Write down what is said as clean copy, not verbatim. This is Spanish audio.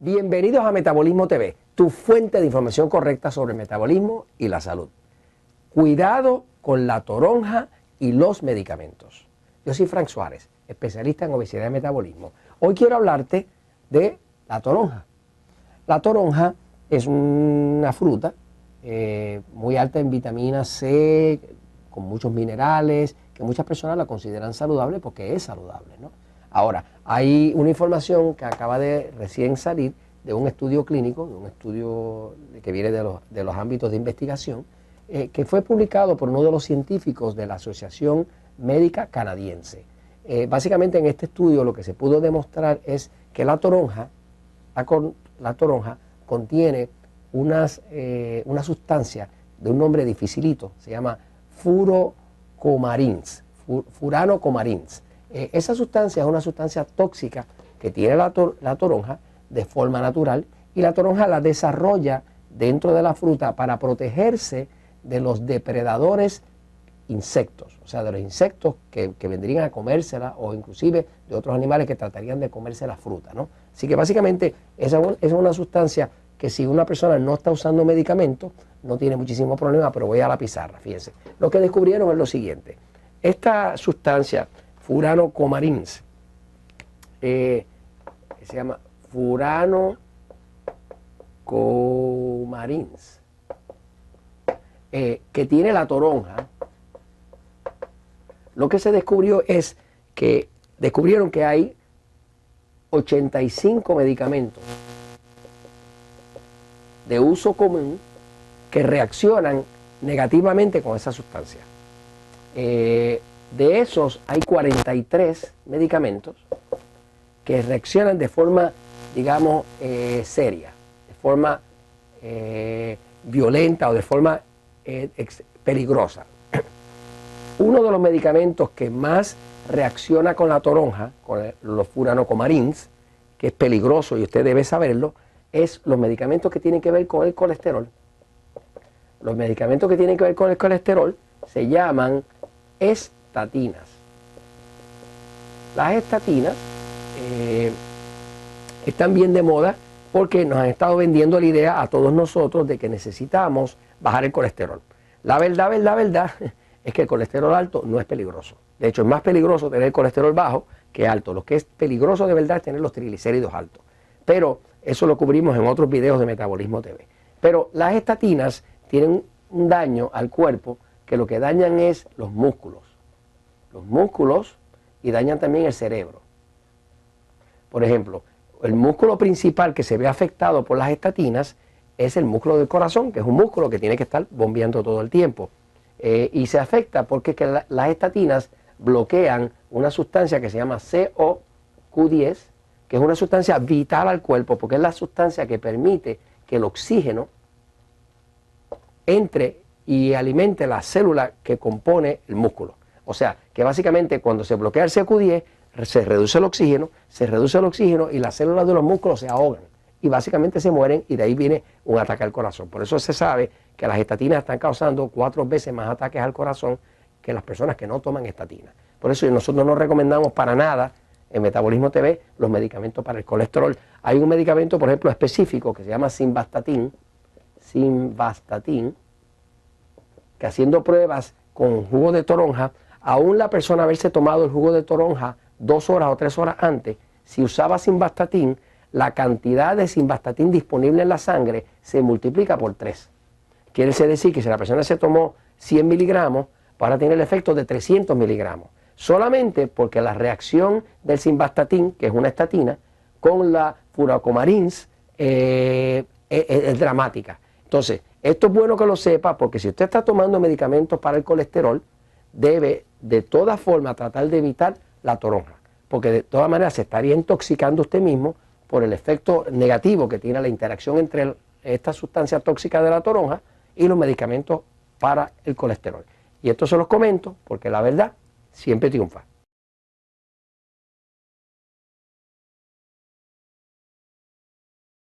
Bienvenidos a Metabolismo TV, tu fuente de información correcta sobre el metabolismo y la salud. Cuidado con la toronja y los medicamentos. Yo soy Frank Suárez, especialista en obesidad y metabolismo. Hoy quiero hablarte de la toronja. La toronja es una fruta muy alta en vitamina C, con muchos minerales, que muchas personas la consideran saludable porque es saludable, ¿no? Ahora, hay una información que acaba de recién salir de un estudio clínico, de un estudio que viene de los ámbitos de investigación, que fue publicado por uno de los científicos de la Asociación Médica Canadiense. Básicamente en este estudio lo que se pudo demostrar es que la toronja contiene una sustancia de un nombre dificilito, se llama furanocomarins. Esa sustancia es una sustancia tóxica que tiene la toronja de forma natural, y la toronja la desarrolla dentro de la fruta para protegerse de los depredadores insectos, o sea, de los insectos que vendrían a comérsela, o inclusive de otros animales que tratarían de comerse la fruta, ¿no? Así que básicamente esa es una sustancia que si una persona no está usando medicamentos no tiene muchísimo problema, pero voy a la pizarra, fíjense. Lo que descubrieron es lo siguiente: esta sustancia furanocomarins, se llama furanocomarins, que tiene la toronja, lo que se descubrió es que descubrieron que hay 85 medicamentos de uso común que reaccionan negativamente con esa sustancia. De esos hay 43 medicamentos que reaccionan de forma, digamos, seria, de forma violenta o de forma peligrosa. Uno de los medicamentos que más reacciona con la toronja, con los furanocomarins, que es peligroso y usted debe saberlo, es los medicamentos que tienen que ver con el colesterol. Los medicamentos que tienen que ver con el colesterol se llaman estatinas. Las estatinas están bien de moda porque nos han estado vendiendo la idea a todos nosotros de que necesitamos bajar el colesterol. La verdad es que el colesterol alto no es peligroso. De hecho, es más peligroso tener el colesterol bajo que alto. Lo que es peligroso de verdad es tener los triglicéridos altos. Pero eso lo cubrimos en otros videos de Metabolismo TV. Pero las estatinas tienen un daño al cuerpo que lo que dañan es los músculos y dañan también el cerebro. Por ejemplo, el músculo principal que se ve afectado por las estatinas es el músculo del corazón, que es un músculo que tiene que estar bombeando todo el tiempo. Y se afecta porque las estatinas bloquean una sustancia que se llama CoQ10, que es una sustancia vital al cuerpo, porque es la sustancia que permite que el oxígeno entre y alimente la célula que compone el músculo. O sea, que básicamente cuando se bloquea el CoQ10, se reduce el oxígeno y las células de los músculos se ahogan y básicamente se mueren, y de ahí viene un ataque al corazón. Por eso se sabe que las estatinas están causando 4 veces más ataques al corazón que las personas que no toman estatinas. Por eso nosotros no recomendamos para nada en Metabolismo TV los medicamentos para el colesterol. Hay un medicamento, por ejemplo, específico que se llama simvastatin, que haciendo pruebas con jugo de toronja, aún la persona haberse tomado el jugo de toronja 2 horas o 3 horas antes, si usaba simvastatin, la cantidad de simvastatin disponible en la sangre se multiplica por 3. Quiere decir que si la persona se tomó 100 miligramos, ahora tiene el efecto de 300 miligramos. Solamente porque la reacción del simvastatin, que es una estatina, con la furanocomarins es dramática. Entonces, esto es bueno que lo sepa, porque si usted está tomando medicamentos para el colesterol, debe de todas formas tratar de evitar la toronja, porque de todas maneras se estaría intoxicando usted mismo por el efecto negativo que tiene la interacción entre esta sustancia tóxica de la toronja y los medicamentos para el colesterol. Y esto se los comento porque la verdad siempre triunfa.